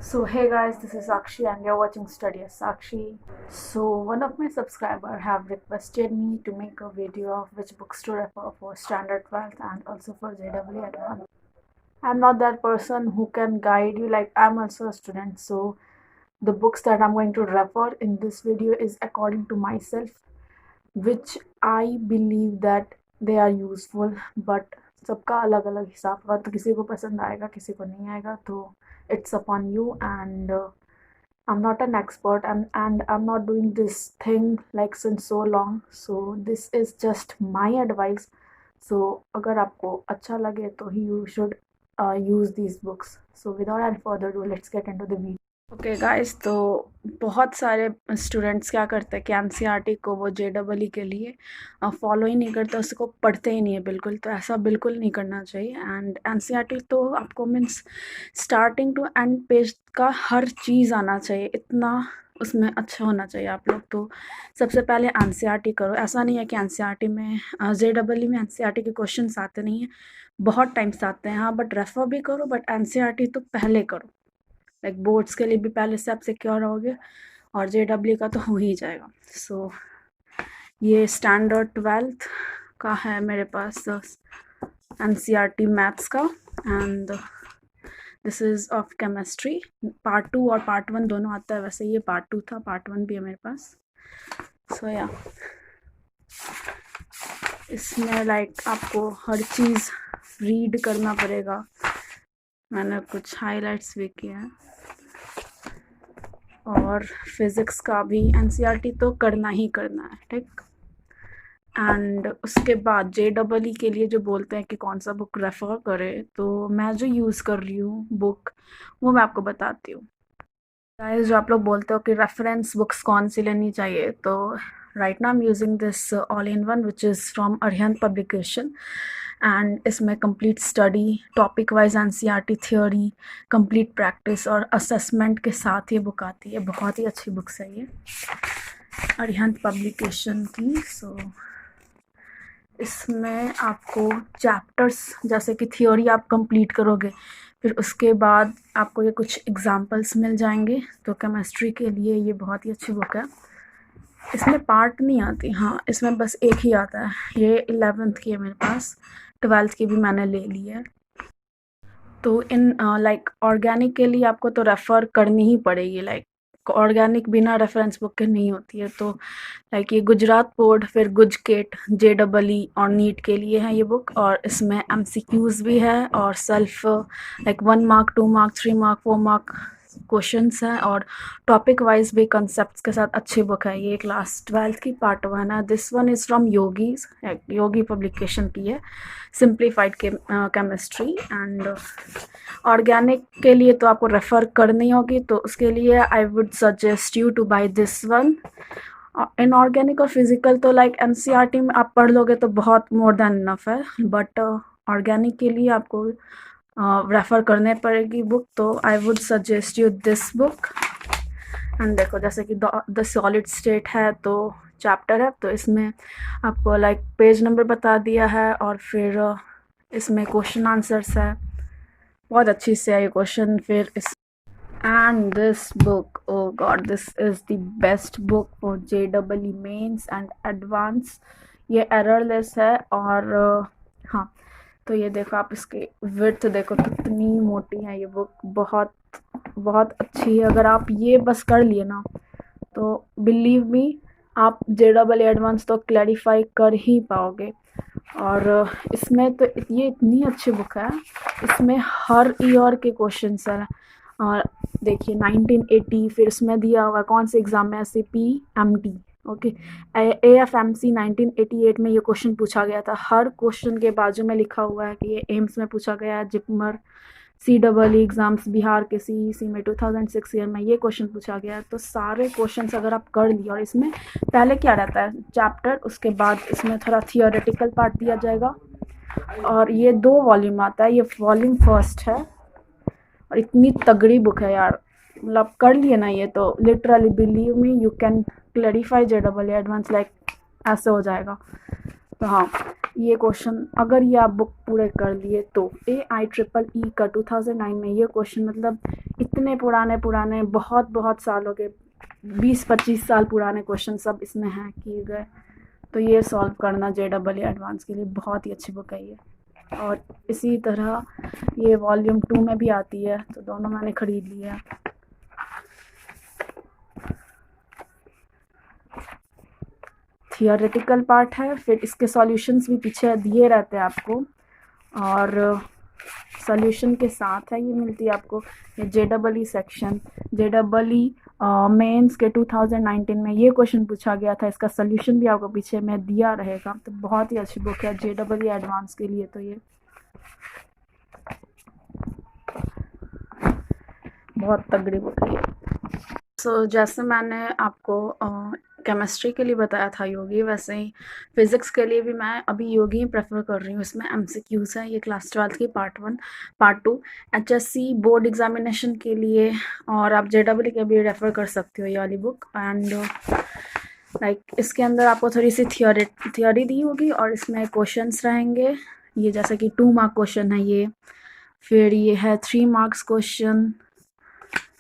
So hey guys, this is Sakshi and you're watching Study as Sakshi. So one of my subscriber have requested me to make a video of which books to refer for Standard 12th and also for JEE Advanced. I'm not that person who can guide you, like I'm also a student, so the books that I'm going to refer in this video is according to myself, which I believe that they are useful, but सबका अलग अलग हिसाब का, तो किसी को पसंद आएगा किसी को नहीं आएगा, तो it's upon you. And I'm not an expert and I'm not doing this thing like since so long, so this is just my advice. So अगर आपको अच्छा लगे तो you should use these books. So without any further ado, let's get into the video. Okay guys, तो बहुत सारे students क्या करते हैं कि एनसीईआरटी को वो जेईई के लिए फॉलो ही नहीं करते, उसको पढ़ते ही नहीं है बिल्कुल। तो ऐसा बिल्कुल नहीं करना चाहिए। एंड एनसीईआरटी तो आपको means starting to end page का हर चीज़ आना चाहिए, इतना उसमें अच्छा होना चाहिए आप लोग। तो सबसे पहले एनसीईआरटी करो। ऐसा नहीं है कि एनसीईआरटी में जेईई में एनसीईआरटी के क्वेश्चन आते नहीं हैं, बहुत टाइम्स आते हैं हाँ, बट रेफर भी करो, बट एनसीईआरटी तो पहले करो। लाइक बोर्ड्स के लिए भी पहले से आप सिक्योर रहोगे और जेईई का तो हो ही जाएगा। सो ये स्टैंडर्ड 12th का है मेरे पास एनसीईआरटी मैथ्स का, and this is of chemistry. Part 2 और पार्ट 1 दोनों आता है, वैसे ये पार्ट 2 था, पार्ट 1 भी है मेरे पास। सो या इसमें लाइक आपको हर चीज़ रीड करना पड़ेगा। मैंने कुछ हाइलाइट्स भी किए हैं, और फिज़िक्स का भी एनसीईआरटी तो करना ही करना है, ठीक। एंड उसके बाद जेईई के लिए जो बोलते हैं कि कौन सा बुक रेफ़र करें, तो मैं जो यूज़ कर रही हूँ बुक वो मैं आपको बताती हूँ। गाइस, जो आप लोग बोलते हो कि रेफरेंस बुक्स कौन सी लेनी चाहिए, तो right now I am using this all in one which is from Arihant publication. And इसमें complete study, topic wise NCERT theory, complete practice और असेसमेंट के साथ ये बुक आती है। बहुत ही अच्छी बुक्स है ये अरिहंत पब्लिकेशन की। सो इसमें आपको चैप्टर्स जैसे कि थ्योरी आप कंप्लीट करोगे, फिर उसके बाद आपको ये कुछ एग्जांपल्स मिल जाएंगे। तो केमिस्ट्री के लिए ये बहुत ही अच्छी बुक है। इसमें पार्ट नहीं आती, हाँ इसमें बस एक ही आता है। ये 11th की है मेरे पास, 12th की भी मैंने ले ली है। तो इन लाइक ऑर्गेनिक के लिए आपको तो रेफ़र करनी ही पड़ेगी, लाइक ऑर्गेनिक बिना रेफरेंस बुक के नहीं होती है। तो लाइक ये गुजरात बोर्ड, फिर गुजकेट, जेईई और नीट के लिए है ये बुक। और इसमें एमसीक्यूज़ भी है और self like 1 mark, 2 mark, 3 mark, 4 mark questions हैं, और टॉपिक वाइज भी कंसेप्ट्स के साथ अच्छी बुक है ये। क्लास 12th की पार्ट 1 है। This one is from Yogi publication की है, सिंप्लीफाइड केमिस्ट्री। एंड ऑर्गेनिक के लिए तो आपको रेफ़र करनी होगी, तो उसके लिए I would suggest you to buy this one. Inorganic और फिज़िकल तो लाइक एनसीईआरटी में आप पढ़ लोगे तो बहुत मोर देन इनफ है, बट ऑर्गेनिक के लिए आपको रेफ़र करने पड़ेगी बुक। तो I would suggest you this book. And देखो, जैसे कि द सॉलिड स्टेट है तो चैप्टर है, तो इसमें आपको लाइक पेज नंबर बता दिया है, और फिर इसमें क्वेश्चन आंसर्स है, बहुत अच्छी से है ये क्वेश्चन। फिर इस and this book, oh God, this is the best book for JEE mains and advance. ये एररलेस है, और हाँ, तो ये देखो आप इसकी विड्थ देखो कितनी मोटी है ये बुक, बहुत बहुत अच्छी है। अगर आप ये बस कर लिए ना, तो बिलीव मी आप जेईई एडवांस तो क्लैरिफाई कर ही पाओगे। और इसमें तो ये इतनी अच्छी बुक है, इसमें हर ईयर के क्वेश्चंस हैं। और देखिए 1980, फिर इसमें दिया हुआ कौन से एग्ज़ाम में, SAP-MT, ओके, AFMC 1988 में ये क्वेश्चन पूछा गया था। हर क्वेश्चन के बाजू में लिखा हुआ है कि ये एम्स में पूछा गया है, जिपमर, CEE एग्ज़ाम्स बिहार के CEC में 2006 ईयर में ये क्वेश्चन पूछा गया है। तो सारे क्वेश्चंस अगर आप कर लिए, और इसमें पहले क्या रहता है चैप्टर, उसके बाद इसमें थोड़ा थियोरेटिकल पार्ट दिया जाएगा, और ये 2 वॉल्यूम आता है, ये वॉल्यूम फर्स्ट है। और इतनी तगड़ी बुक है यार, मतलब कर लिए ना ये, तो literally believe me you can clarify JEE advance, like ऐसे हो जाएगा। तो हाँ, ये क्वेश्चन अगर ये आप बुक पूरे कर लिए तो AIEEE का 2009 में ये क्वेश्चन, मतलब इतने पुराने बहुत बहुत सालों के 20-25 साल पुराने क्वेश्चन सब इसमें हैं किए गए। तो ये सॉल्व करना JEE एडवांस के लिए बहुत ही अच्छी बुक है ये। और इसी तरह ये वॉल्यूम 2 में भी आती है, तो दोनों मैंने ख़रीद लिया है। थियोरेटिकल पार्ट है, फिर इसके सॉल्यूशंस भी पीछे दिए रहते हैं आपको, और सॉल्यूशन के साथ है ये मिलती है आपको ये JEE सेक्शन। JEE मेंस के 2019 में ये क्वेश्चन पूछा गया था, इसका सॉल्यूशन भी आपको पीछे में दिया रहेगा। तो बहुत ही अच्छी बुक है JEE एडवांस के लिए, तो ये बहुत तगड़ी बुक है। सो जैसे मैंने आपको केमिस्ट्री के लिए बताया था योगी, वैसे ही फिज़िक्स के लिए भी मैं अभी योगी ही प्रेफर कर रही हूँ। इसमें MCQs है, ये क्लास 12 की part 1 part 2 HSC board examination के लिए, और आप JEE के भी रेफ़र कर सकते हो ये वाली बुक। एंड लाइक इसके अंदर आपको थोड़ी सी थियोरी दी होगी, और इसमें क्वेश्चंस रहेंगे। ये जैसे कि 2 मार्क क्वेश्चन है ये, फिर ये है 3 मार्क्स क्वेश्चन,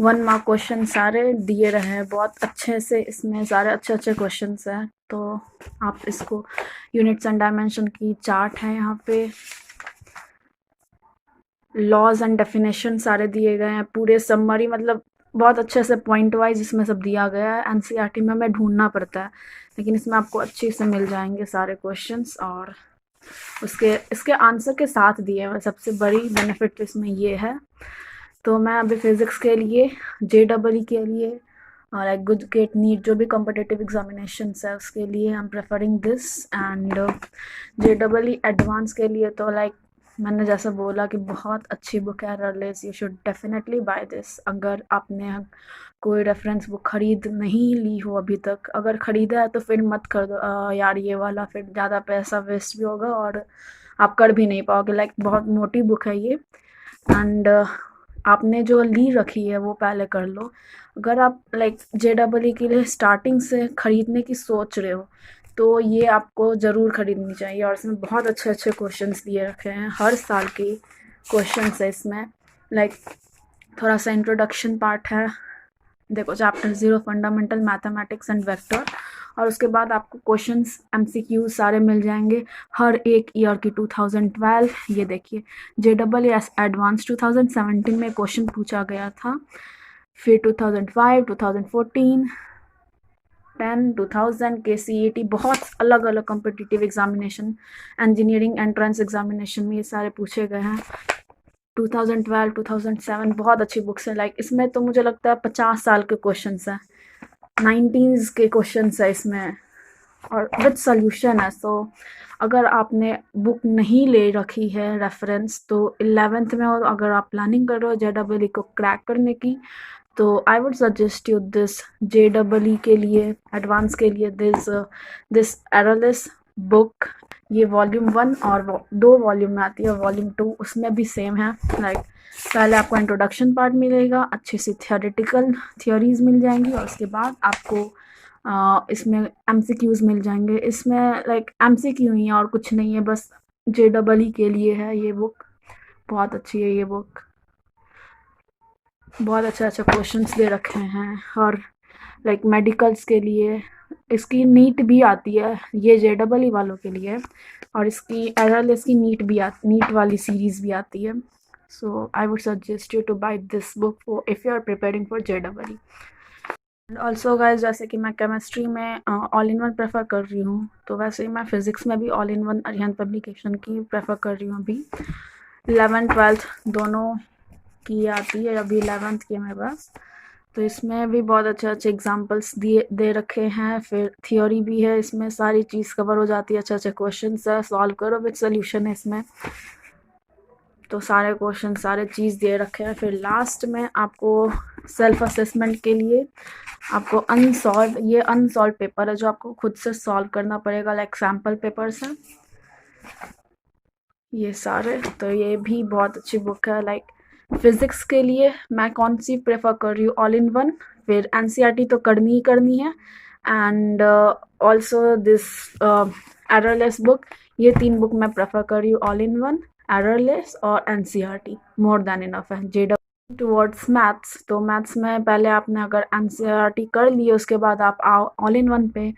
1 मार्क क्वेश्चन, सारे दिए रहे हैं बहुत अच्छे से। इसमें सारे अच्छे क्वेश्चंस हैं। तो आप इसको यूनिट्स एंड डायमेंशन की चार्ट है यहाँ पे, लॉज एंड डेफिनेशन सारे दिए गए हैं, पूरे समरी, मतलब बहुत अच्छे से पॉइंट वाइज इसमें सब दिया गया है। NCERT में हमें ढूंढना पड़ता है, लेकिन इसमें आपको अच्छे से मिल जाएंगे सारे क्वेश्चंस, और इसके आंसर के साथ दिए हुए। सबसे बड़ी बेनिफिट इसमें ये है। तो मैं अभी फिज़िक्स के लिए JEE के लिए और लाइक गुड गेट नीट जो भी कॉम्पिटिटिव एग्जामिनेशंस है उसके लिए I am preferring this. And JEE advance के लिए तो लाइक मैंने जैसा बोला कि बहुत अच्छी बुक है रलेस, you should definitely buy this. अगर आपने कोई रेफरेंस बुक ख़रीद नहीं ली हो अभी तक, अगर ख़रीदा है तो फिर मत कर दो यार ये वाला, फिर ज़्यादा पैसा वेस्ट भी होगा और आप कर भी नहीं पाओगे। लाइक बहुत मोटी बुक है ये। एंड आपने जो ली रखी है वो पहले कर लो। अगर आप लाइक JEE के लिए स्टार्टिंग से ख़रीदने की सोच रहे हो तो ये आपको ज़रूर ख़रीदनी चाहिए। और इसमें बहुत अच्छे क्वेश्चंस दिए रखे हैं, हर साल के क्वेश्चंस है इसमें। लाइक थोड़ा सा इंट्रोडक्शन पार्ट है, देखो chapter 0 fundamental mathematics and vector, और उसके बाद आपको क्वेश्चंस MCQ सारे मिल जाएंगे हर एक ईयर की। 2012 ये देखिए JEE एडवांस 2017 में क्वेश्चन पूछा गया था, फिर 2005, 2014, 10, 2000 के CET, बहुत अलग अलग competitive examination, engineering entrance examination में ये सारे पूछे गए हैं। 2012, 2007 बहुत अच्छी बुक्स हैं। लाइक इसमें तो मुझे लगता है 50 साल के क्वेश्चंस हैं, 90s के क्वेश्चंस है इसमें, और विद सॉल्यूशन है। सो अगर आपने बुक नहीं ले रखी है रेफरेंस, तो 11th में और अगर आप प्लानिंग कर रहे हो JEE को क्रैक करने की, तो I would suggest you this JEE के लिए एडवांस के लिए दिस एरलेस बुक। ये वॉल्यूम 1 और 2 वॉल्यूम में आती है, वॉल्यूम 2 उसमें भी सेम है। लाइक पहले आपको इंट्रोडक्शन पार्ट मिलेगा, अच्छी सी थियोरीज मिल जाएंगी, और उसके बाद आपको इसमें MCQs मिल जाएंगे। इसमें लाइक MCQ ही है और कुछ नहीं है, बस JEE के लिए है ये बुक। बहुत अच्छी है ये बुक, बहुत अच्छा क्वेश्चंस दे रखे हैं। और लाइक मेडिकल्स के लिए इसकी नीट भी आती है, ये JEE वालों के लिए, और इसकी एरलेस की नीट वाली सीरीज़ भी आती है। So I would suggest you to buy this book if you are preparing for JEE। And also guys, जैसे कि मैं केमिस्ट्री में ऑल इन वन प्रेफर कर रही हूँ, तो वैसे ही मैं फ़िज़िक्स में भी all in one Arihant publication की प्रेफर कर रही हूँ। अभी 11th 12th दोनों की आती है, अभी 11th की है मेरे पास। तो इसमें भी बहुत अच्छे एग्जांपल्स दे रखे हैं, फिर थियोरी भी है, इसमें सारी चीज़ कवर हो जाती है। अच्छे क्वेश्चंस है, सॉल्व करो विद सोल्यूशन है इसमें। तो सारे क्वेश्चन सारे चीज़ दे रखे हैं। फिर लास्ट में आपको सेल्फ असेसमेंट के लिए आपको अनसॉल्व पेपर है जो आपको खुद से सॉल्व करना पड़ेगा। लाइक सैम्पल पेपर्स हैं ये सारे। तो ये भी बहुत अच्छी बुक है। लाइक फिज़िक्स के लिए मैं कौन सी प्रेफर कर रही हूँ, ऑल इन वन, फिर NCERT तो करनी ही करनी है, एंड ऑल्सो दिस एरलेस बुक। ये 3 बुक मैं प्रेफर कर रही हूँ, ऑल इन वन, एररलेस और एनसीईआरटी मोर देन इनफ है। जेडब्ल्यू टुवर्ड्स मैथ्स, तो मैथ्स में पहले आपने अगर एनसीईआरटी कर लिए उसके बाद आप आओ ऑल इन वन पे।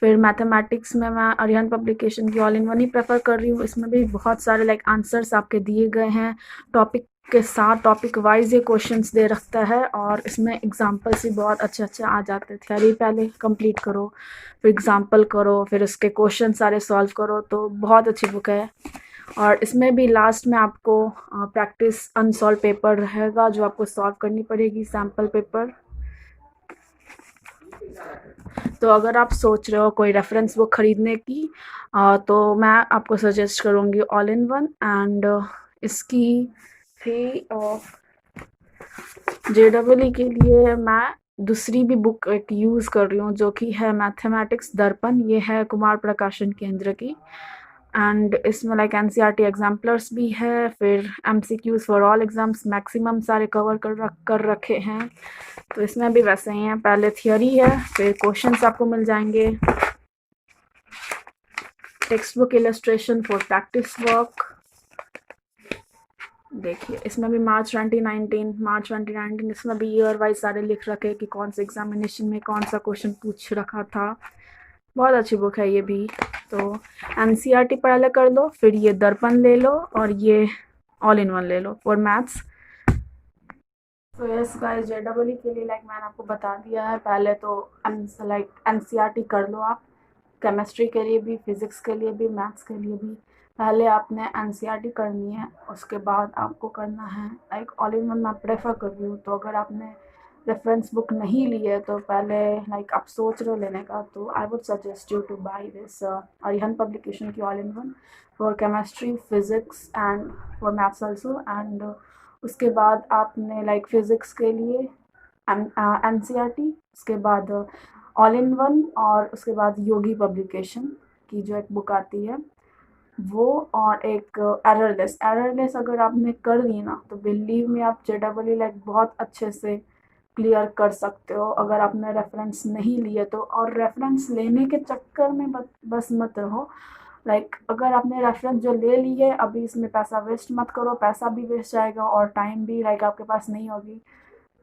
फिर मैथमेटिक्स में मैं अरिहंत पब्लिकेशन की all in one he prefer कर रही हूँ। इसमें भी बहुत सारे लाइक आंसर्स आपके दिए गए हैं, टॉपिक के साथ टॉपिक वाइज ये क्वेश्चंस दे रखता है, और इसमें एग्जांपल्स भी बहुत अच्छे अच्छे आ जाते हैं। थ्योरी पहले कंप्लीट करो, फिर एग्जांपल करो, फिर उसके क्वेश्चन सारे सॉल्व करो, तो बहुत अच्छी बुक है। और इसमें भी लास्ट में आपको प्रैक्टिस अनसॉल्व पेपर रहेगा जो आपको सॉल्व करनी पड़ेगी, सैम्पल पेपर। तो अगर आप सोच रहे हो कोई रेफरेंस बुक खरीदने की, तो मैं आपको सजेस्ट करूँगी ऑल इन वन। एंड इसकी फी जेडब्ल्यू के लिए मैं दूसरी भी बुक एक यूज़ कर रही हूँ जो कि है मैथमेटिक्स दर्पण। ये है कुमार प्रकाशन केंद्र की, एंड इसमें लाइक एनसीईआरटी एग्जाम्पलर्स भी है, फिर MCQs for all exams maximum सारे कवर कर रखे हैं। तो इसमें भी वैसे ही है, पहले थियोरी है, फिर क्वेश्चंस आपको मिल जाएंगे, text book illustration for practice work. देखिए इसमें भी मार्च 2019 इसमें भी ईयर वाइज सारे लिख रखे कि कौन से एग्जामिनेशन में कौन सा क्वेश्चन पूछ रखा था। बहुत अच्छी बुक है ये भी। तो एनसीईआरटी पहले कर लो, फिर ये दर्पण ले लो, और ये ऑल इन वन ले लो फॉर मैथ्स। तो यस गाइस, जेडब्ल्यू के लिए लाइक मैंने आपको बता दिया है, पहले तो लाइक एनसीईआरटी कर लो आप, केमिस्ट्री के लिए भी, फिज़िक्स के लिए भी, मैथ्स के लिए भी। पहले आपने एनसीईआरटी करनी है, उसके बाद आपको करना है लाइक ऑल इन वन मैं प्रेफर कर रही हूँ। तो अगर आपने रेफरेंस बुक नहीं ली है तो पहले लाइक आप सोच रहे हो लेने का, तो I would suggest you to buy this Arihant publication की all in one for chemistry, physics and for maths also. And उसके बाद आपने लाइक फिज़िक्स के लिए एनसीईआरटी, उसके बाद ऑल इन वन, और उसके बाद योगी पब्लिकेशन की जो एक बुक आती है वो, और एक एररलेस अगर आपने कर ली ना तो बिलीव में आप जेडब्ल्यू लाइक बहुत अच्छे से क्लियर कर सकते हो अगर आपने रेफरेंस नहीं लिए तो। और रेफरेंस लेने के चक्कर में बस मत रहो, लाइक अगर आपने रेफरेंस जो ले ली है अभी इसमें पैसा वेस्ट मत करो, पैसा भी वेस्ट जाएगा और टाइम भी लाइक आपके पास नहीं होगी।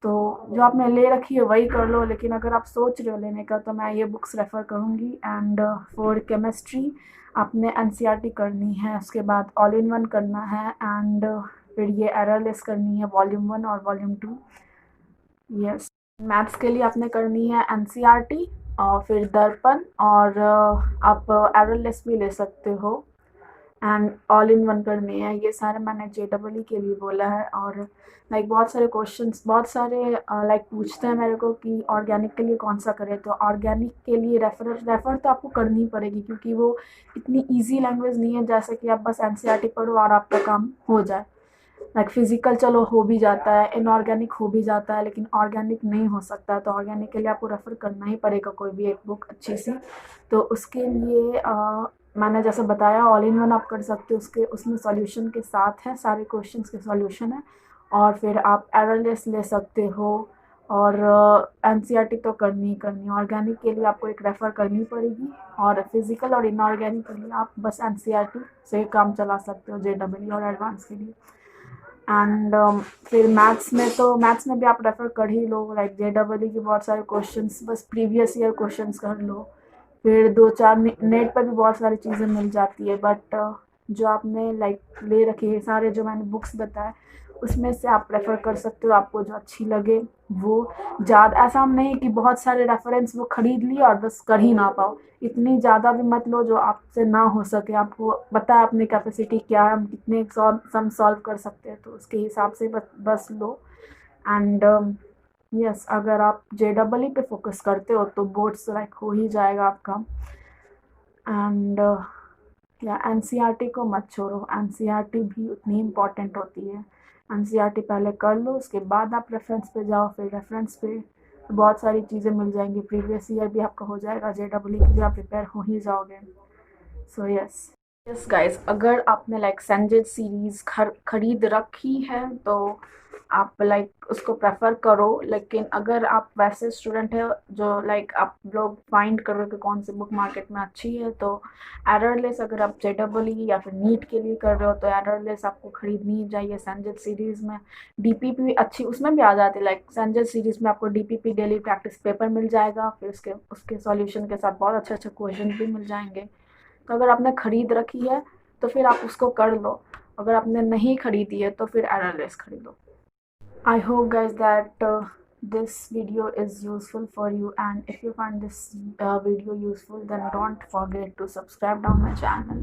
तो जो आपने ले रखी है वही कर लो, लेकिन अगर आप सोच रहे हो लेने का तो मैं ये बुक्स रेफ़र करूँगी। एंड फॉर केमिस्ट्री आपने एनसीईआरटी करनी है, उसके बाद ऑल इन वन करना है, एंड फिर ये एररलेस करनी है वॉल्यूम 1 और वॉल्यूम 2। यस, मैथ्स के लिए आपने करनी है एनसीईआरटी और फिर दर्पण, और आप एररलेस भी ले सकते हो, एंड ऑल इन वन करनी है। ये सारे मैंने जेडब्ल्यू के लिए बोला है। और लाइक बहुत सारे क्वेश्चंस बहुत सारे लाइक पूछते हैं मेरे को कि ऑर्गेनिक के लिए कौन सा करें, तो ऑर्गेनिक के लिए रेफ़र तो आपको करनी पड़ेगी क्योंकि वो इतनी इजी लैंग्वेज नहीं है जैसे कि आप बस एनसीईआरटी पढ़ो और आपका काम हो जाए। लाइक फिजिकल चलो हो भी जाता है, इनऑर्गेनिक हो भी जाता है, लेकिन ऑर्गेनिक नहीं हो सकता, तो ऑर्गेनिक के लिए आपको रेफ़र करना ही पड़ेगा कोई भी एक बुक अच्छी सी। तो उसके लिए मैंने जैसे बताया ऑल इन वन आप कर सकते हो, उसके उसमें सॉल्यूशन के साथ है, सारे क्वेश्चंस के सॉल्यूशन है, और फिर आप एररलेस ले सकते हो। और एनसीईआरटी तो करनी ही करनी, ऑर्गेनिक के लिए आपको एक रेफ़र करनी पड़ेगी, और फिजिकल और इनऑर्गेनिक के लिए आप बस एनसीईआरटी से काम चला सकते हो जेडब्ल्यू और एडवांस के लिए। एंड फिर मैथ्स में भी आप रेफ़र कर ही लो, लाइक जेडब्ल्यू के बहुत सारे क्वेश्चंस बस प्रीवियस ईयर क्वेश्चंस कर लो, फिर 2-4 नेट पर भी बहुत सारी चीज़ें मिल जाती है। बट जो आपने लाइक ले रखी है सारे जो मैंने बुक्स बताए उसमें से आप रेफ़र कर सकते हो, आपको जो अच्छी लगे वो। ज़्यादा ऐसा नहीं कि बहुत सारे रेफरेंस वो खरीद लिए और बस कर ही ना पाओ, इतनी ज़्यादा भी मत लो जो आपसे ना हो सके। आपको पता है अपनी कैपेसिटी क्या है, हम कितने सम सॉल्व कर सकते हैं, तो उसके हिसाब से बस लो। एंड यस, अगर आप जेडब्ल्यू पे फोकस करते हो तो बोर्ड्स लाइक हो ही जाएगा आपका। एंड या एनसीईआरटी को मत छोड़ो, एनसीईआरटी भी उतनी इम्पॉर्टेंट होती है। एनसीईआरटी पहले कर लो, उसके बाद आप रेफरेंस पे जाओ, फिर रेफरेंस पे बहुत सारी चीज़ें मिल जाएंगी, प्रीवियस ईयर भी आपका हो जाएगा, जेडब्ल्यू के लिए आप प्रिपेयर हो ही जाओगे। So yes. यस गाइस, अगर आपने लाइक सेंजेड सीरीज खरीद रखी है तो आप लाइक उसको प्रेफर करो, लेकिन अगर आप वैसे स्टूडेंट है जो लाइक आप लोग फाइंड करो कि कौन सी बुक मार्केट में अच्छी है, तो एररलेस अगर आप जेडबल या फिर नीट के लिए कर रहे हो तो एररलेस आपको खरीदनी चाहिए। सेंजेड सीरीज में डीपीपी भी अच्छी उसमें भी आ जाती है, लाइक सेंजेड सीरीज में आपको डीपीपी डेली प्रैक्टिस पेपर मिल जाएगा, फिर उसके उसके सॉल्यूशन के साथ बहुत अच्छे अच्छे क्वेश्चन भी मिल जाएंगे। तो अगर आपने खरीद रखी है तो फिर आप उसको कर लो, अगर आपने नहीं खरीदी है तो फिर एररलेस खरीदो। I hope guys that this video is useful for you, and if you find this video useful then don't forget to subscribe down my channel